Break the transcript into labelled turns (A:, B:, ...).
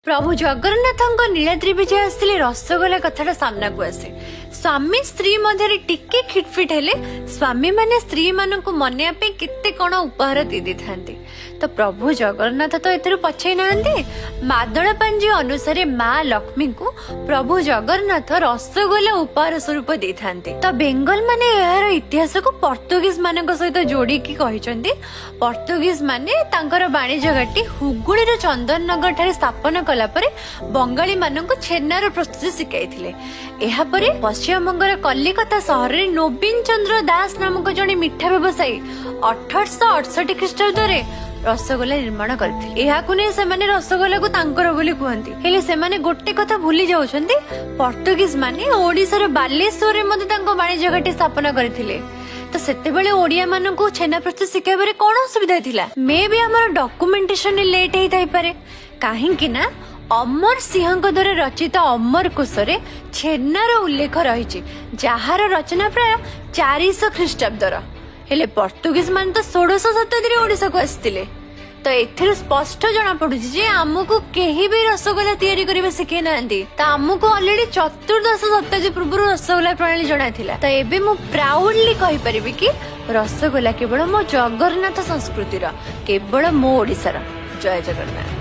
A: प्रभु जगन्नाथ नीलाद्री विजय आसते रसगोला कथाटा सामना को आसे स्वामी स्त्री मध्य टिके खिटफिट हेले स्वामी माने स्त्री मान को मनवाई केते कण उपहार दे था। तो प्रभु जगन्नाथ तो एथर पछे नांदे मादल पांजी अनुसार माँ लक्ष्मी को प्रभु जगन्नाथ रसगोला उपहार स्वरूप दे था। तो बेंगल माने यार इतिहास को पर्तुगीज मान सहित जोड़ी कहते पर्तुगीज माने तांकर वाणिज्य घाटी हुगुड़ी चंदन नगर ठारे स्थापन कला परे बंगाली मानक छेनार प्रस्तुति शिखाई। एहापरे पश्चिम बंगर कलिकता सहर में नवीन चंद्र दास नामक जड़े मिठा व्यवसायी 1868 ख्रीष्टाब्द रसगोला निर्माण करते। रसगोला को तांकर बोली कहती हेले सेमाने गोटे कथा भूली जाउछन्ती पर्तुगीज माने ओडिशार बालेश्वर में वाणिज्य घाटी स्थापना करथिले। तो सेतेबेले ओडिया मानकु छेना प्रस्तुति शिखाइबारे कोन असुविधा थिला? मे भी हमर डॉक्यूमेंटेशन लेट हेई थाई पारे काहेकि ना अमर सिंह द्वारा रचित अमर कोशरे छेनार उल्लेख रही जार रचना प्राय 400 ख्रीष्टाब्दर हेले पर्तुगीज मान तो 16 शताब्दी ओडिशा को आसिथिले। तो एथिर स्पष्ट जना पड़ुछि जे आमको केही भी रसगोला तैयारी करिबा सिखे नांदी। तो आमको ऑलरेडी 14 शताब्दी पूर्व रसगोला प्रणाली जणा थिला। तो एबे मु प्राउडली कहि परिबि कि रसगोला केवल मो जगन्नाथ संस्कृतिर केवल मो ओडिसार। जय जगन्नाथ।